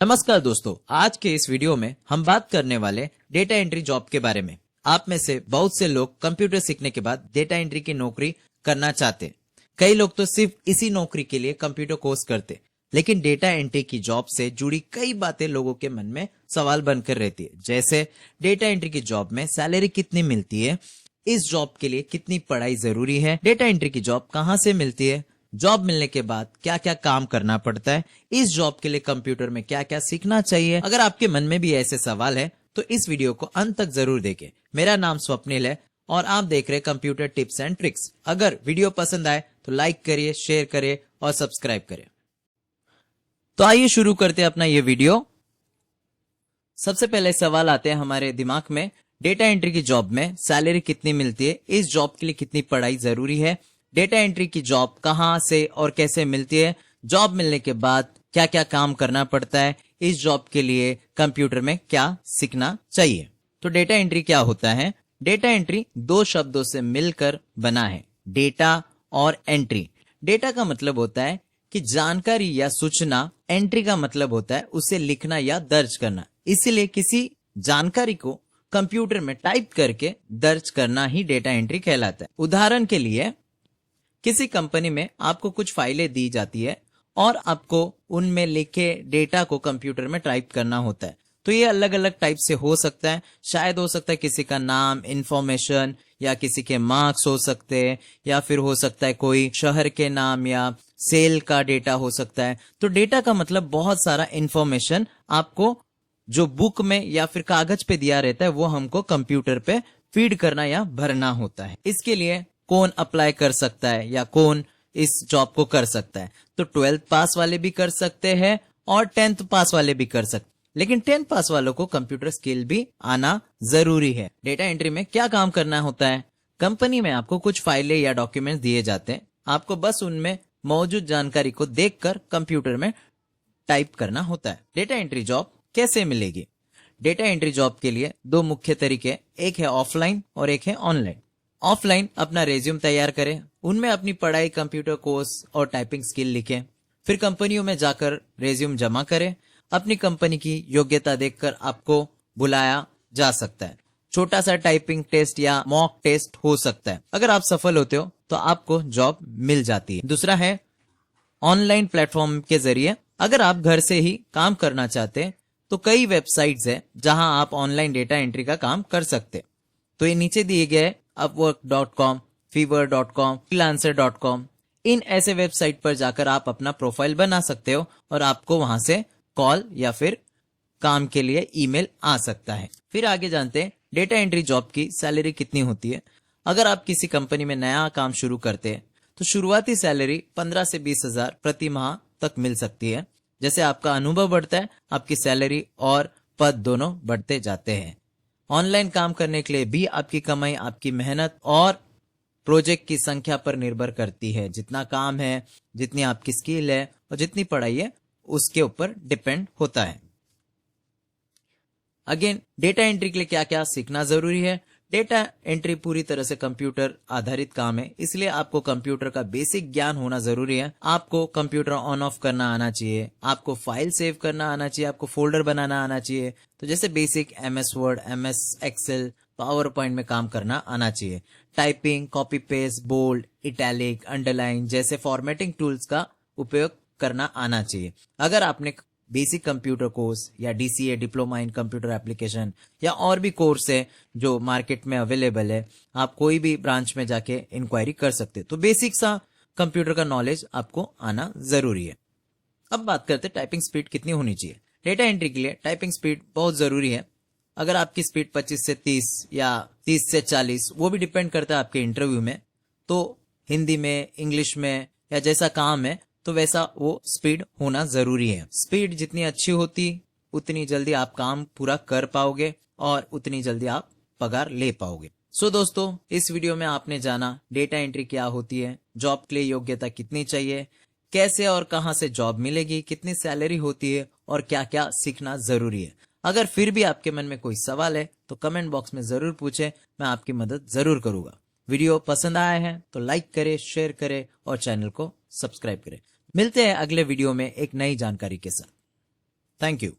नमस्कार दोस्तों, आज के इस वीडियो में हम बात करने वाले डेटा एंट्री जॉब के बारे में। आप में से बहुत से लोग कंप्यूटर सीखने के बाद डेटा एंट्री की नौकरी करना चाहते। कई लोग तो सिर्फ इसी नौकरी के लिए कंप्यूटर कोर्स करते, लेकिन डेटा एंट्री की जॉब से जुड़ी कई बातें लोगों के मन में सवाल बनकर रहती है। जैसे डेटा एंट्री की जॉब में सैलरी कितनी मिलती है, इस जॉब के लिए कितनी पढ़ाई जरूरी है, डेटा एंट्री की जॉब कहाँ से मिलती है, जॉब मिलने के बाद क्या क्या काम करना पड़ता है, इस जॉब के लिए कंप्यूटर में क्या क्या सीखना चाहिए। अगर आपके मन में भी ऐसे सवाल है तो इस वीडियो को अंत तक जरूर देखें। मेरा नाम स्वप्निल है और आप देख रहे कंप्यूटर टिप्स एंड ट्रिक्स। अगर वीडियो पसंद आए तो लाइक करिए, शेयर करिए और सब्सक्राइब करिए। तो आइए शुरू करते हैं अपना ये वीडियो। सबसे पहले सवाल आते हैं हमारे दिमाग में, डेटा एंट्री की जॉब में सैलरी कितनी मिलती है, इस जॉब के लिए कितनी पढ़ाई जरूरी है, डेटा एंट्री की जॉब कहां से और कैसे मिलती है, जॉब मिलने के बाद क्या क्या काम करना पड़ता है, इस जॉब के लिए कंप्यूटर में क्या सीखना चाहिए। तो डेटा एंट्री क्या होता है? डेटा एंट्री दो शब्दों से मिलकर बना है, डेटा और एंट्री। डेटा का मतलब होता है कि जानकारी या सूचना, एंट्री का मतलब होता है उसे लिखना या दर्ज करना। इसीलिए किसी जानकारी को कंप्यूटर में टाइप करके दर्ज करना ही डेटा एंट्री कहलाता है। उदाहरण के लिए, किसी कंपनी में आपको कुछ फाइलें दी जाती है और आपको उनमें लिखे डेटा को कंप्यूटर में टाइप करना होता है। तो ये अलग अलग टाइप से हो सकता है। शायद हो सकता है किसी का नाम, इंफॉर्मेशन, या किसी के मार्क्स हो सकते हैं, या फिर हो सकता है कोई शहर के नाम या सेल का डेटा हो सकता है। तो डेटा का मतलब बहुत सारा इंफॉर्मेशन आपको जो बुक में या फिर कागज पे दिया रहता है वो हमको कंप्यूटर पे फीड करना या भरना होता है। इसके लिए कौन अप्लाई कर सकता है या कौन इस जॉब को कर सकता है? तो 12th पास वाले भी कर सकते हैं और 10th पास वाले भी कर सकते हैं, लेकिन 10th पास वालों को कंप्यूटर स्किल भी आना जरूरी है। डेटा एंट्री में क्या काम करना होता है? कंपनी में आपको कुछ फाइलें या डॉक्यूमेंट्स दिए जाते हैं, आपको बस उनमें मौजूद जानकारी को देखकर कंप्यूटर में टाइप करना होता है। डेटा एंट्री जॉब कैसे मिलेगी? डेटा एंट्री जॉब के लिए दो मुख्य तरीके, एक है ऑफलाइन और एक है ऑनलाइन। ऑफलाइन अपना रेज्यूम तैयार करें, उनमें अपनी पढ़ाई, कंप्यूटर कोर्स और टाइपिंग स्किल लिखें। फिर कंपनियों में जाकर रेज्यूम जमा करें। अपनी कंपनी की योग्यता देखकर आपको बुलाया जा सकता है। छोटा सा टाइपिंग टेस्ट या मॉक टेस्ट हो सकता है। अगर आप सफल होते हो तो आपको जॉब मिल जाती है। दूसरा है ऑनलाइन प्लेटफॉर्म के जरिए। अगर आप घर से ही काम करना चाहते हैं तो कई वेबसाइट्स है जहां आप ऑनलाइन डेटा एंट्री का काम कर सकते हैं। तो ये नीचे दिए गए upwork.com, fiverr.com, freelancer.com, इन ऐसे वेबसाइट पर जाकर आप अपना प्रोफाइल बना सकते हो और आपको वहां से कॉल या फिर काम के लिए ईमेल आ सकता है। फिर आगे जानते हैं डेटा एंट्री जॉब की सैलरी कितनी होती है। अगर आप किसी कंपनी में नया काम शुरू करते हैं तो शुरुआती सैलरी 15 से 20 हजार प्रति माह तक मिल सकती है। जैसे आपका अनुभव बढ़ता है, आपकी सैलरी और पद दोनों बढ़ते जाते हैं। ऑनलाइन काम करने के लिए भी आपकी कमाई आपकी मेहनत और प्रोजेक्ट की संख्या पर निर्भर करती है। जितना काम है, जितनी आपकी स्किल है और जितनी पढ़ाई है, उसके ऊपर डिपेंड होता है। अगेन, डेटा एंट्री के लिए क्या क्या सीखना जरूरी है? डेटा एंट्री पूरी तरह से कंप्यूटर आधारित काम है, इसलिए आपको कंप्यूटर का बेसिक ज्ञान होना जरूरी है। आपको कंप्यूटर ऑन ऑफ करना आना चाहिए, आपको फाइल सेव करना आना चाहिए, आपको फोल्डर बनाना आना चाहिए। तो जैसे basic MS Word, MS Excel, PowerPoint में काम करना आना चाहिए। Typing, copy paste, bold, italic, underline जैसे फॉर्मेटिंग टूल्स का उपयोग करना आना चाहिए। अगर आपने बेसिक कंप्यूटर कोर्स या DCA, diploma in computer application, या और भी कोर्स है जो मार्केट में अवेलेबल है, आप कोई भी ब्रांच में जाके इंक्वायरी कर सकते हैं। तो बेसिक सा कंप्यूटर का नॉलेज आपको आना जरूरी है। अब बात करते हैं टाइपिंग स्पीड कितनी होनी चाहिए। डेटा एंट्री के लिए टाइपिंग स्पीड बहुत जरूरी है। अगर आपकी स्पीड 25 से 30 या 30 से 40, वो भी डिपेंड करता है आपके इंटरव्यू में, तो हिंदी में, इंग्लिश में या जैसा काम है तो वैसा वो स्पीड होना जरूरी है। स्पीड जितनी अच्छी होती उतनी जल्दी आप काम पूरा कर पाओगे और उतनी जल्दी आप पगार ले पाओगे। सो दोस्तों, इस वीडियो में आपने जाना डेटा एंट्री क्या होती है, जॉब के लिए योग्यता कितनी चाहिए, कैसे और कहां से जॉब मिलेगी, कितनी सैलरी होती है और क्या क्या सीखना जरूरी है। अगर फिर भी आपके मन में कोई सवाल है तो कमेंट बॉक्स में जरूर पूछे, मैं आपकी मदद जरूर करूंगा। वीडियो पसंद आया है तो लाइक करे, शेयर करे और चैनल को सब्सक्राइब करे। मिलते हैं अगले वीडियो में एक नई जानकारी के साथ। Thank you.